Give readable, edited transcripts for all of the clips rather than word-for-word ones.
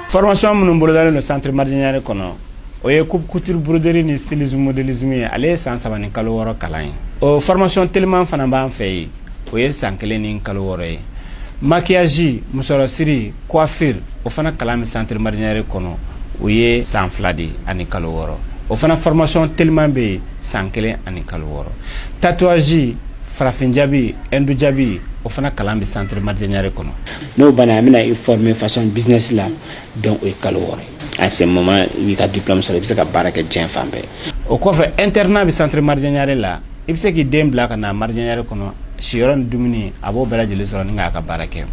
Formation minnu bolodalen no centre Mardianière kɔnɔ o ye coupe couture broderie ni stylisme modélisme ye ale ye san 3 ni kalo 6 kalan ye o formation tellement fana b'an fɛ ye o ye san 1 ni kalo 6 ye maquillage musorosiri coiffure o fana kalan mi centre Mardianière kɔnɔ o ye san 2 de ani kalo 6 o fana formation tellement be san 1 ani kalo 6 tatouage farafin jabi endu jabi o fana kalan bi centre Mardianière kɔnɔ no bana amina i former façon business la donc o kalo 6 à ce moment i ka diplôme sɔrɔ i bɛ se ka baara kɛ diɲɛ fan bɛɛ o kɔfɛ internat bi centre Mardianière la i bɛ se k'i den bila ka na Mardianière kɔnɔ siyɔrɔ ni dumuni a b'o bɛɛ lajɛlen sɔrɔ ni k'a ka baara kɛ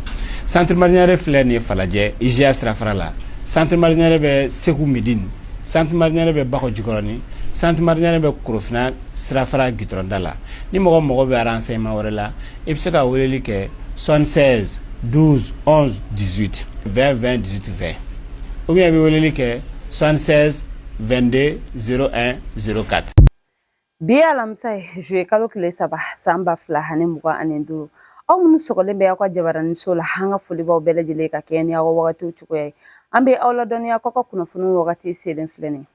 centre Mardianière filɛ nin ye Falajɛ IGA sirafara la centre Mardianière bɛ Segu Médine centre Mardianière bɛ Bakɔ Jikɔrɔni centre Mardianière bɛ Korofina sirafara gitɔrɔnda la ni mɔgɔ bɛ renseignement wɛrɛ la i bɛ se ka weleli kɛ 76 12 11 18 20 20 18 20 ou bien i bɛ weleli kɛ 76 22 01 04. Bi alamisa juillet kalo tile 3 san 2025 aw minnu sɔgɔlen bɛ aw ka jabaraniso la an ka foli b'aw bɛɛ lajɛlen ka kɛ ni aw ka wagatiw cogoya ye an bɛ aw ladɔnniya k'aw ka kunnafoniw wagati selen filɛ nin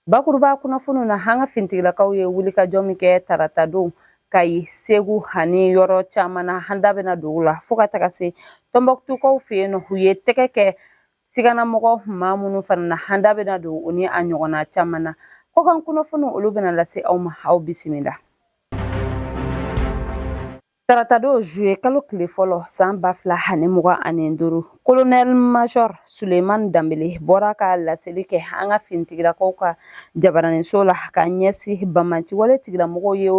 bakuruba kunnafoniw na an ka fintigilakaw ye wulikajɔ min kɛ tarata don Kayi Segu ani yɔrɔ caman na an da bɛna don u la fo ka taga se Tɔnbɔkutukaw fɛ yen nɔ u ye tɛgɛ kɛ siganamɔgɔ maa minnu fana na an da bɛna don u ni a ɲɔgɔnna caman na kɔkan kunnafoniw olu bɛna lase aw ma aw bisimila. Tarata don juillet kalo tile fɔlɔ san 2025 colonel major Suleiman Dambele bɔra ka laseli kɛ an ka fintigilakaw ka jabaraniso la ka ɲɛsi Bamaci wale tigilamɔgɔw ye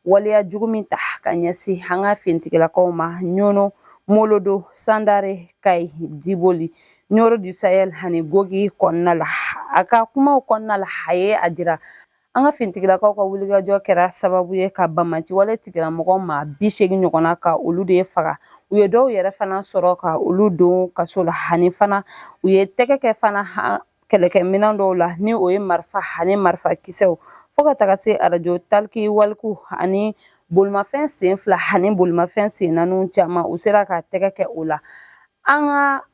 waleya jugu min ta ka ɲɛsi an ka fintigilakaw ma Ɲono Molodo Sandare Kayi Diboli Ɲoro du Sahel ani Gogi kɔnɔna la a ka kumaw kɔnɔna la a ye a jira an ka fintigilakaw ka wulikajɔ kɛra sababu ye ka Bamaci wale tigilamɔgɔw ma 80 ɲɔgɔnna ka olu de faga u ye dɔw yɛrɛ fana sɔrɔ ka olu don kaso la ani fana u ye tɛgɛ kɛ fana kɛlɛkɛminɛn dɔw la ni o ye marifa ani marifa kisɛw fo ka taga se arajo taliki waliku ani bolimafɛn sen 2 ani bolimafɛn sen 4 caman u sera ka tɛgɛ kɛ o la an ka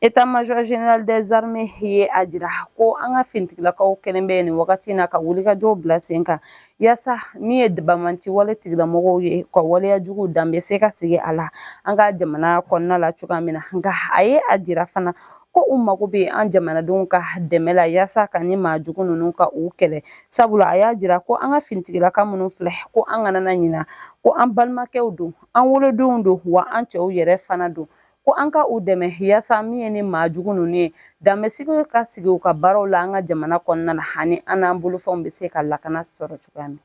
état-major général des armées ye a jira ko an ka fintigilakaw kɛlen bɛ nin wagati na ka wulikajɔw bila sen kan yaasa min ye Bamaci wale tigilamɔgɔw ye ka waleya jugu dan bɛ se ka sigi a la an ka jamana kɔnɔna la cogoya min na nka a ye a jira fana ko u mago bɛ an jamanadenw ka dɛmɛ la yaasa ka ni maa jugu ninnu ka u kɛlɛ sabula a y'a jira ko an ka fintigilaka minnu filɛ ko an kana na ɲina ko an balimakɛw don an wolodenw don wa an cɛw yɛrɛ fana don ko an ka u dɛmɛ yaasa min ye ni maa jugu ninnu ye danbesigi ka sigi u ka baaraw la an ka jamana kɔnɔna na ani an n'an bolofɛnw bɛ se ka lakana sɔrɔ cogoya min.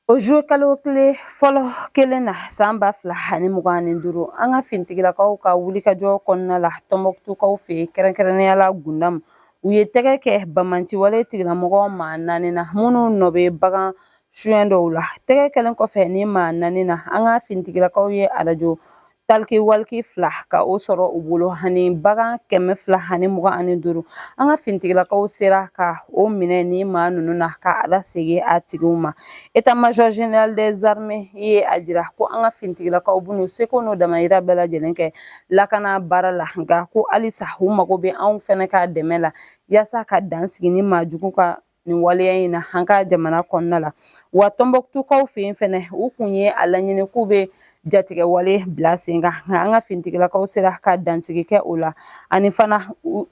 O juillet kalo tile fɔlɔ kelen na san 2025 an ka fintigilakaw ka wulikajɔ kɔnɔna la Tɔnbɔkutukaw fɛ yen kɛrɛnkɛrɛnnenya la Gundam u ye tɛgɛ kɛ Bamaci wale tigilamɔgɔw maa 4 na minnu nɔ bɛ bagan suɲɛ dɔw la tɛgɛ kɛlen kɔfɛ ni maa 4 na an ka fintigilakaw ye arajo taliki waliki 2 ka o sɔrɔ u bolo ani bagan 225 an ka fintigilakaw sera ka o minɛ ni maa ninnu na ka alasegin a tigiw ma état-major général des armées ye a jira ko an ka fintigilakaw b'u seko n'o damayira bɛɛ lajɛlen kɛ lakana baara la nka ko halisa u mago bɛ anw fɛnɛ ka dɛmɛ la yaasa ka dansigi ni maa jugu ka nin waleya in na an ka jamana kɔnɔna la wa Tɔnbɔkutukaw fɛ yen fɛnɛ u kun ye a laɲini k'u bɛ jatigɛ wale bila sen kan nka an ka fintigilakaw sera ka dansigi kɛ o la ani fana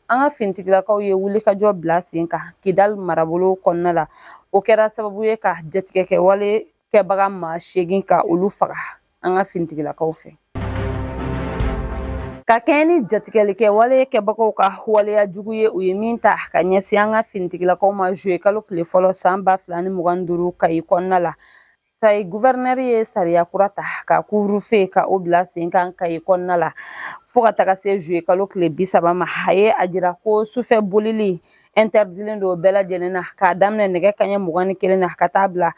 an ka fintigilakaw ye wulikajɔ bila sen kan Kidal marabolo kɔnɔna la o kɛra sababu ye ka jatigɛ kɛ wale kɛbaga maa 8 ka olu faga an ka fintigilakaw fɛ. Ka kɛɲɛ ni jatigɛlikɛ wale kɛbagaw ka waleya jugu ye u ye min ta ka ɲɛsin an ka fintigilakaw ma juillet kalo tile fɔlɔ san 2025 Kayi kɔnɔna la Kayi gouverneur ye sariya kura ta ka couvre-feu ka o bila sen kan Kayi kɔnɔna la fo ka taga se juillet kalo tile 30 ma a ye a jira ko sufɛ bolili interdilen don bɛɛ lajɛlen na k'a daminɛ nɛgɛ kaɲɛ 21 na ka taa bila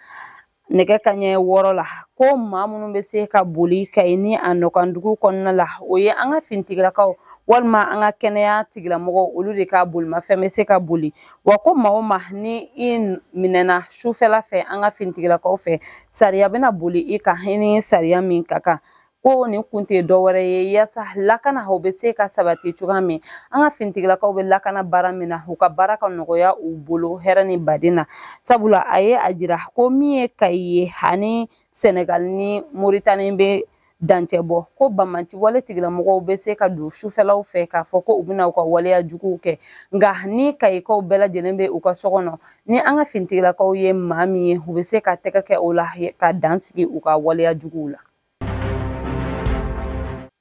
nɛgɛ kaɲɛ 6 la ko maa minnu bɛ se ka boli Kayi ni a nɔkandugu kɔnɔna la o ye an ka finitigilakaw walima an ka kɛnɛya tigilamɔgɔw olu de ka bolimafɛn bɛ se ka boli wa ko maa o maa ni i minɛna sufɛla fɛ an ka finitigilakaw fɛ sariya bɛna boli i kan i ni sariya min ka kan ko nin kun tɛ dɔwɛrɛ ye yaasa lakana o bɛ se ka sabati cogoya min an ka finitigilakaw bɛ lakana baara min na u ka baara ka nɔgɔya u bolo hɛrɛ ni baden na sabula a ye a jira ko min ye Kayi ye ani Senegal ni Moritani bɛ dancɛ bɔ ko bamaci wale tigilamɔgɔw bɛ se ka don sufɛlaw fɛ k'a fɔ ko u bɛna u ka waleya juguw kɛ nka ni Kayikaw bɛɛ lajɛlen bɛ u ka so kɔnɔ ni an ka finitigilakaw ye maa min ye u bɛ se ka tɛgɛ kɛ o la ka dan sigi u ka waleya juguw la.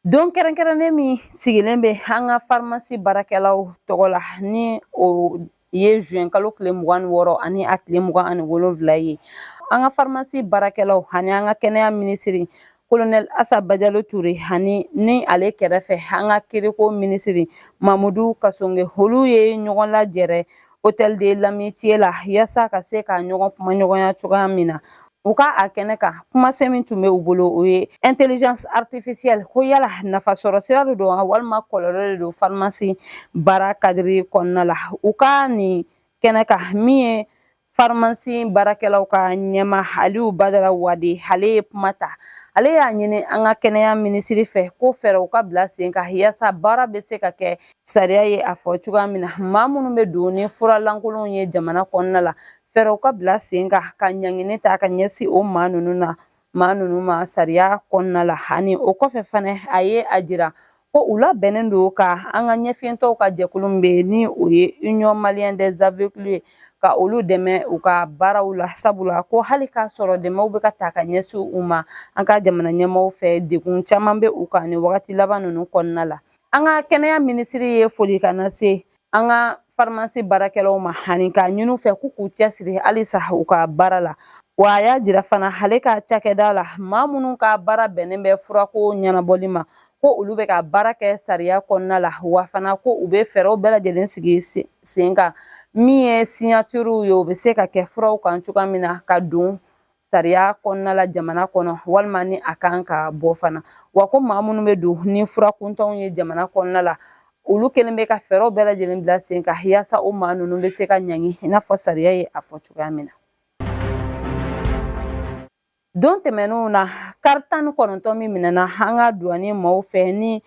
Don kɛrɛnkɛrɛnnen min sigilen bɛ an ka pharmacie baarakɛlaw tɔgɔ la ni o ye juin kalo tile 26 ani a tile 27 ye an ka pharmacie baarakɛlaw ani an ka kɛnɛya minisiri Colonel Assa Badialo Touré ani ni ale kɛrɛfɛ an ka kiriko minisiri Mamadou Kasonge olu ye ɲɔgɔn lajɛrɛ Hôtel de l'Amitié la yaasa ka se ka ɲɔgɔn kuma ɲɔgɔnya cogoya min na u ka a kɛnɛ kan kumasɛn min tun bɛ u bolo o ye intelligence artificielle ko yala nafasɔrɔ sira de don walima kɔlɔlɔ de don pharmacie baara kadiri kɔnɔna la u ka nin kɛnɛ kan min ye pharmacie baarakɛlaw ka ɲɛma Aliyu Badara Wade ale ye kuma ta ale y'a ɲini an ka kɛnɛya minisiri fɛ ko fɛɛrɛw ka bila sen kan yaasa baara bɛ se ka kɛ sariya ye a fɔ cogoya min na maa minnu bɛ don ni furalankolonw ye jamana kɔnɔna la fɛɛrɛw ka bila sen kan ka ɲangini ta ka ɲɛsin o maa ninnu ma sariya kɔnɔna la ani o kɔfɛ fana a ye a jira ko u labɛnnen don ka an ka ɲɛfiyentɔw ka jɛkulu min bɛ ni o ye Union Malienne des Aveugles ye ka olu dɛmɛ u ka baaraw la sabula ko hali k'a sɔrɔ dɛmɛw bɛ ka ta ka ɲɛsin u ma an ka jamana ɲɛmaaw fɛ degun caman bɛ u kan ni wagati laban ninnu kɔnɔna la an ka kɛnɛya minisiri ye foli ka na se an ka pharmacie baarakɛlaw ma ani k'a ɲini u fɛ k'u cɛsiri halisa u ka baara la wa a y'a jira fana ale ka cakɛda la maa minnu ka baara bɛnnen bɛ furako ɲɛnabɔli ma ko olu bɛ ka baara kɛ sariya kɔnɔna la wa fana ko u bɛ fɛɛrɛw bɛɛ lajɛlen sigi sen kan min ye signature ye o bɛ se ka kɛ furaw kan cogoya min na ka don sariya kɔnɔna la jamana kɔnɔ walima ni a kan ka bɔ fana wa ko maa minnu bɛ don ni fura kuntanw ye jamana kɔnɔna la olu kelen bɛ ka fɛɛrɛw bɛɛ lajɛlen bila sen kan yaasa o maa ninnu bɛ se ka ɲangi i n'a fɔ sariya ye a fɔ cogoya min na. Don tɛmɛnenw na kari 19 min minɛna an ka douanier maaw fɛ ni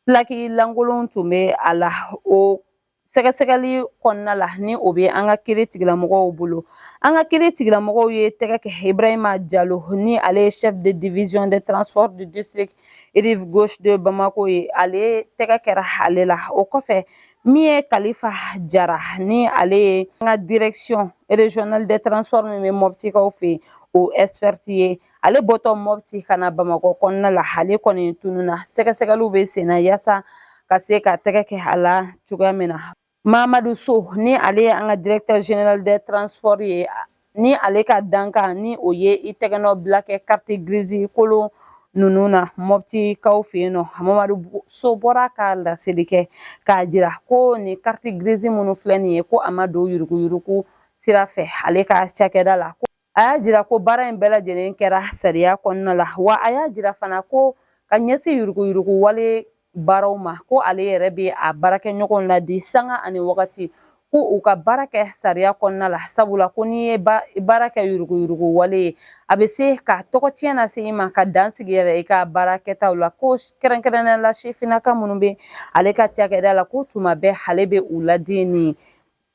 pilaki lankolon tun bɛ a la o sɛgɛsɛgɛli kɔnɔna la ni o bɛ an ka kiri tigilamɔgɔw bolo an ka kiri tigilamɔgɔw ye tɛgɛ kɛ Ibrahima Diallo ni ale ye chef de division des transports du district rive gauche de Bamako ye ale tɛgɛ kɛra ale la o kɔfɛ min ye Kalifa Jara ni ale ye an ka direction régionale des transports min bɛ Moptikaw fɛ o expert ye ale bɔtɔ Mopti ka na Bamakɔ kɔnɔna la ale kɔni tununa sɛgɛsɛgɛliw bɛ sen na yaasa ka se ka tɛgɛ kɛ a la cogoya min na Mamadou So ni ale ye an ka directeur général des transports ye ni ale ka dankan ni o ye i tɛgɛnɔ bila kɛ carte grise kolon ninnu na Moptikaw fɛ yen nɔ Mamadou So bɔra ka laseli kɛ k'a jira ko ni carte grise minnu filɛ nin ye ko a ma don yuruguyurugu sira fɛ ale ka cakɛda la a y'a jira ko baara in bɛɛ lajɛlen kɛra sariya kɔnɔna la wa a y'a jira fana ko ka ɲɛsin yuruguyurugu wale baaraw ma ko ale yɛrɛ bɛ a baarakɛ ɲɔgɔn ladi sanga ani wagati ko u ka baara kɛ sariya kɔnɔna la sabula ko n'i ye baara kɛ yuruguyurugu wale ye a bɛ se ka tɔgɔ tiɲɛ lase i ma ka dan sigi yɛrɛ i ka baara kɛtaw la ko kɛrɛnkɛrɛnnenya la sifinnaka minnu bɛ ale ka cakɛda la ko tuma bɛɛ ale bɛ u ladi nin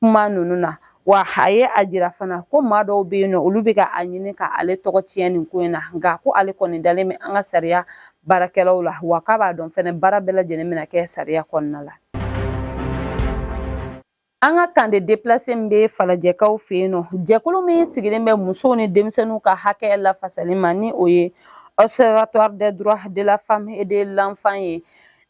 kuma ninnu na wa a ye a jira fana ko maa dɔw bɛ yen nɔ olu bɛ ka a ɲini ka ale tɔgɔ tiɲɛ nin ko in na nka ko ale kɔni dalen bɛ an ka sariya baarakɛlaw la wa k'a b'a dɔn fɛnɛ baara bɛɛ lajɛlen bɛna kɛ sariya kɔnɔna la. An ka kan de déplacé min bɛ falajɛkaw fɛ yen nɔ jɛkulu min sigilen bɛ musow ni denmisɛnninw ka hakɛ lafasali ma ni o ye observatoire des droits de la femme et de l'enfant ye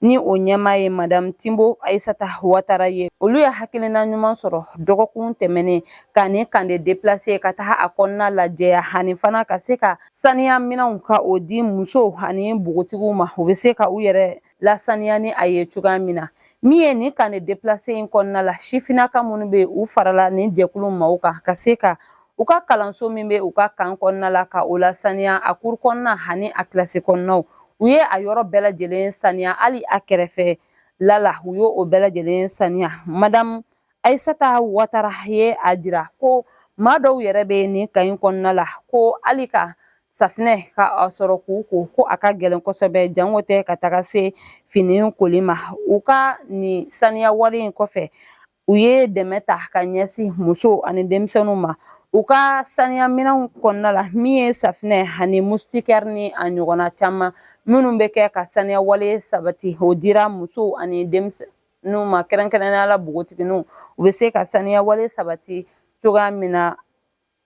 ni o ɲɛmaa ye madame Timbo Aissata Ouattara ye olu ye hakilina ɲuman sɔrɔ dɔgɔkun tɛmɛnen ka ni kan de déplacé ka taga a kɔnɔna lajɛya ani fana ka se ka saniya minɛnw ka o di musow ani npogotigiw ma u bɛ se ka u yɛrɛ lasaniya ni a ye cogoya min na min ye ni kan de déplacé in kɔnɔna la sifinnaka minnu bɛ u farala ni jɛkulu maaw kan ka se ka u ka kalanso min bɛ u ka kan kɔnɔna la ka o la saniya a cour kɔnɔna ani a kilasi kɔnɔnaw u ye a yɔrɔ bɛɛ lajɛlen saniya hali a kɛrɛfɛ lala u y'o o bɛɛ lajɛlen saniya madame Aissata Ouattara ye a jira ko maa dɔw yɛrɛ bɛ nin ka in kɔnɔna la ko hali ka safinɛ ka sɔrɔ k'u ko a ka gɛlɛn kosɛbɛ jango tɛ ka taga se fini koli ma u ka nin saniya wari in kɔfɛ u ye dɛmɛ ta ka ɲɛsin muso ani denmisɛnninw ma u ka saniya minɛnw kɔnɔna la min ye safinɛ ani mustikɛri ni a ɲɔgɔnna caman minnu bɛ kɛ ka saniya wale sabati o dira muso ani denmisɛnninw ma kɛrɛnkɛrɛnnenya la bogotigininw u bɛ se ka saniya wale sabati cogoya min na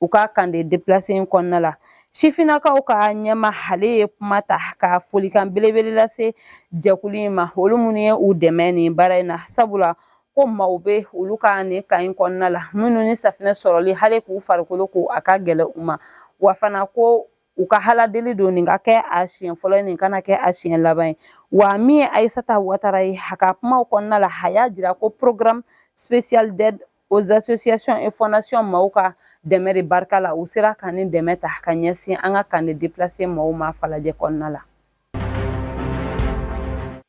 u ka kan de déplacé in kɔnɔna la sifinnakaw ka ɲɛma ale ye kuma ta ka folikan belebele lase jɛkulu in ma olu minnu ye u dɛmɛ nin baara in na sabula ko maaw bɛ olu ka nin kan in kɔnɔna la minnu ni safinɛ sɔrɔli hali k'u farikolo ko a ka gɛlɛn u ma wa fana ko u ka haladeli don nin ka kɛ a siɲɛ fɔlɔ nin kana kɛ a siɲɛ laban ye wa min ye Aissata Ouattara ye a ka kumaw kɔnɔna la a y'a jira ko programme spécial d'aide aux associations et fondations maaw ka dɛmɛ de barika la u sera ka nin dɛmɛ ta ka ɲɛsin an ka kan de déplacé maaw ma falajɛ kɔnɔna la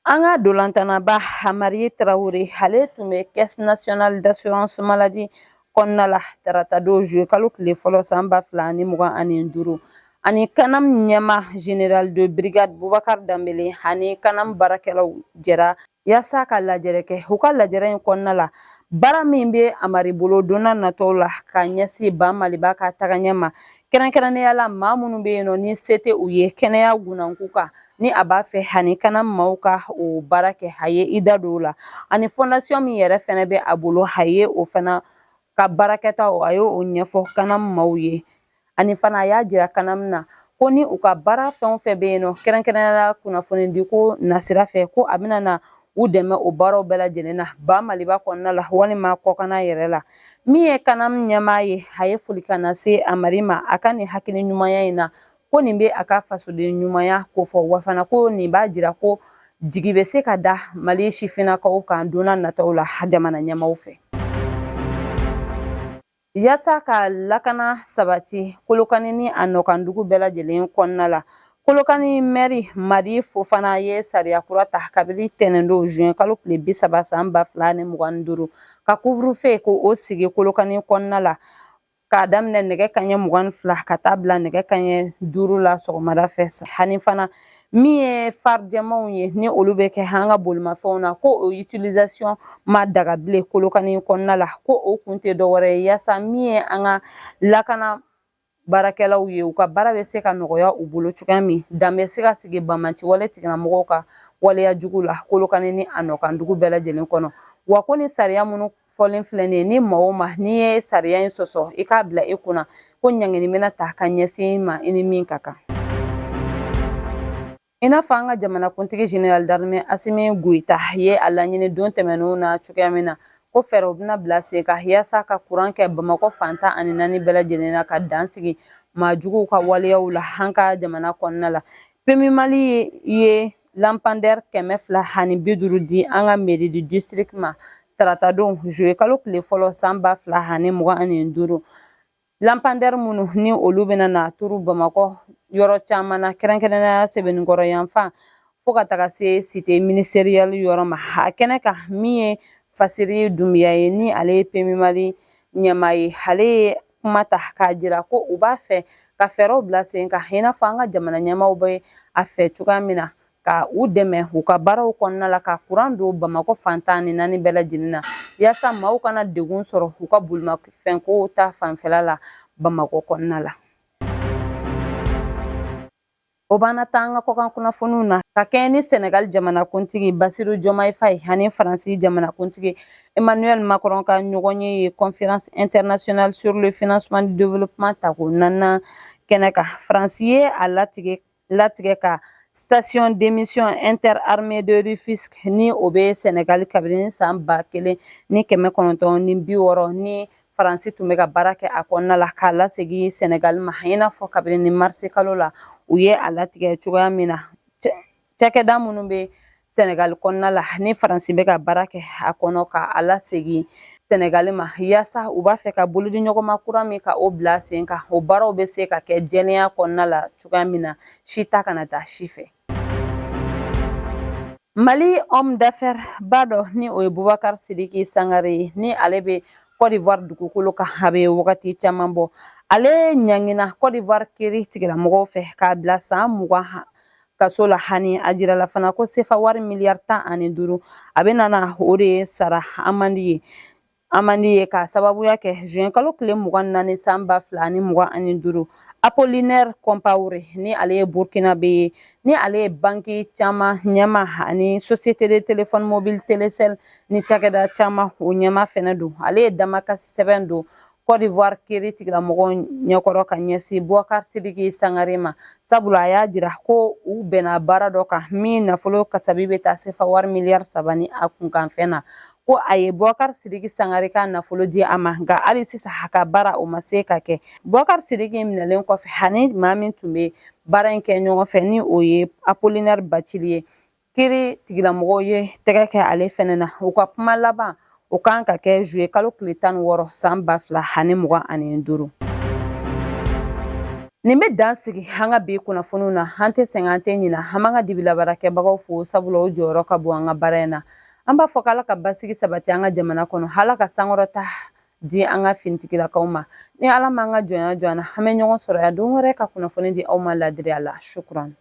an ka dolantanaba Amariye Traoré ale tun bɛ caisse nationale d'assurance maladie kɔnɔna la tarata don juillet kalo tile fɔlɔ san 2025 ani kanam ɲɛma général de brigade Boubacar Dambélé ani kanam baarakɛlaw jɛra yaasa ka lajɛrɛ kɛ u ka lajɛrɛ in kɔnɔna la baara min bɛ Amari bolo donna nataw la ka ɲɛsin ba Maliba ka tagaɲɛ ma kɛrɛnkɛrɛnnenya la maa minnu bɛ yen nɔ ni se tɛ u ye kɛnɛya gunanku kan ni a b'a fɛ ani kanam maaw ka o baara kɛ a ye i da don o la ani fondation min yɛrɛ fɛnɛ bɛ a bolo a ye o fana ka baarakɛtaw a ye o ɲɛfɔ kanam maaw ye ani fana a y'a jira kanam na ko ni u ka baara fɛn o fɛn bɛ yen nɔ kɛrɛnkɛrɛnnenya kunnafoni di ko nasira fɛ ko a bɛna na u dɛmɛ o baaraw bɛɛ lajɛlen na ba Maliba kɔnɔna la walima kɔkana yɛrɛ la min ye kanam ɲɛmaa ye a ye folikan lase Amari ma a ka nin hakili ɲumanya in na ko nin bɛ a ka fasoden ɲumanya ko fɔ wa fana ko nin b'a jira ko jigi bɛ se ka da Mali sifinnakaw kan donna nataw la jamana ɲɛmaaw fɛ yaasa ka lakana sabati Kolokani ni a nɔkandugu bɛɛ lajɛlen kɔnɔna la Kolokani maire Madi Fofana ye sariya kura ta kabini tɛnɛn don juin kalo tile 30 san 2025 ka couvre-feu ko o sigi Kolokani kɔnɔna la k'a daminɛ nɛgɛ kanɲɛ 22 ka taa bila nɛgɛ kanɲɛ 5 la sɔgɔmada fɛ ani fana min ye farijɛmaw ye ni olu bɛ kɛ an ka bolimafɛnw na ko o utilisation ma daga bilen Kolokani kɔnɔna la ko o kun tɛ dɔwɛrɛ ye yaasa min ye an ka lakana baarakɛlaw ye u ka baara bɛ se ka nɔgɔya u bolo cogoya min dan bɛ se ka sigi banbanci wale tigilamɔgɔw ka waleya jugu la Kolokani ni a nɔkandugu bɛɛ lajɛlen kɔnɔ wa ko ni sariya minnu fɔlen filɛ nin ye ni maa o maa n'i ye sariya in sɔsɔ i k'a bila i kunna ko ɲangini bɛna ta ka ɲɛsin ma i ni min ka kan i n'a fɔ an ka jamanakuntigi général d'armée Asimi Goïta ye a laɲini don tɛmɛnenw na cogoya min na ko fɛɛrɛw bɛna bila sen kan yaasa ka kuran kɛ Bamakɔ fantan ani 4 bɛɛ lajɛlen na ka dan sigi maa juguw ka waleyaw la an ka jamana kɔnɔna la PMI Mali ye lampadaire 250 di an ka mairie du district ma tarata don juillet kalo tile fɔlɔ san 2025 lampadaire minnu ni olu bɛna na turu Bamakɔ yɔrɔ caman na kɛrɛnkɛrɛnnenya Sebenikɔrɔ yanfan fo ka taga se cité ministérielle yɔrɔ ma a kɛnɛ kan min ye Fasiri Dunbiya ye ni ale ye PMI Mali ɲɛmaa ye ale ye kuma ta k'a jira ko u b'a fɛ ka fɛɛrɛw bila sen kan i n'a fɔ an ka jamana ɲɛmaaw bɛ a fɛ cogoya min na ka u dɛmɛ u ka baaraw kɔnɔna la ka kuran don Bamakɔ fantan ni 4 bɛɛ lajɛlen na yaasa maaw kana degun sɔrɔ u ka bolimafɛnkow ta fanfɛla la Bamakɔ kɔnɔna la o b'an ta an ka kɔkan kunnafoniw na ka kɛɲɛ ni Senegal jamanakuntigi Basiru Diomaye Faye ani Faransi jamanakuntigi Emmanuel Macron ka ɲɔgɔn ye conférence internationale sur le financement du développement ta ko 4nan kɛnɛ kan Faransi ye a latigɛ ka station d'émission interarmée de Rufisque ni o bɛ Senegal kabini san 1960 ni Faransi tun bɛ ka baara kɛ a kɔnɔna la k'a lasegin Senegal ma i n'a fɔ kabini mars kalo la u ye a latigɛ cogoya min na cakɛda minnu bɛ Senegal kɔnɔna la ni Faransi bɛ ka baara kɛ a kɔnɔ ka ala segin Senegal ma yaasa u b'a fɛ ka bolodi ɲɔgɔnma kura min ka o bila sen kan o baaraw bɛ se ka kɛ jɛlenya kɔnɔna la cogoya min na si ta kana taa si fɛ. Mali homme d'affaires ba dɔ ni o ye Boubacar Sidiki Sangare ni ale bɛ Côte d'Ivoire dugukolo kan a bɛ wagati caman bɔ ale ɲangina Côte d'Ivoire kiri tigilamɔgɔw fɛ k'a bila san 20 kaso la hani a jirala fana ko sefa wari miliyari 15 a bɛ nana o de sara amandi ye ka sababuya kɛ juin kalo tile 24 san 2025 Apollinaire Compaoré ni ale ye Burkina be ni ale ye banki caman ɲɛma ani société de téléphone mobile Telecel ni cakɛda caman o ɲɛma fɛnɛ don ale ye damakasi sɛbɛn don Côte d'Ivoire kiri tigilamɔgɔ ɲɛkɔrɔ ka ɲɛsin Boubacar Sidiki Sangare ma sabula a y'a jira ko u bɛnna baara dɔ kan min nafolo kasabi bɛ taa sefa wari miliyari 3 ni a kunkanfɛn na ko a ye Boubacar Sidiki Sangare ka nafolo di a ma nka hali sisan a ka baara o ma se ka kɛ Boubacar Sidiki minɛlen kɔfɛ ani maa min tun bɛ baara in kɛ ɲɔgɔn fɛ ni o ye Apollinaire Bacili ye kiri tigilamɔgɔw ye tɛgɛ kɛ ale fɛnɛ na u ka kuma laban o kan ka kɛ juillet kalo tile 16 san 2025. Nin bɛ dan sigi an ka bi kunnafoniw na an tɛ sɛgɛn an tɛ ɲina an b'an ka dibilabarakɛbagaw fo sabula o jɔyɔrɔ ka bon an ka baara in na an b'a fɔ k'Ala ka basigi sabati an ka jamana kɔnɔ Ala ka sankɔrɔta di an ka finitigilakaw ma ni Ala m'an ka jɔnya jɔ an na an bɛ ɲɔgɔn sɔrɔ yan don wɛrɛ ka kunnafoni di aw ma ladiriya la shukran.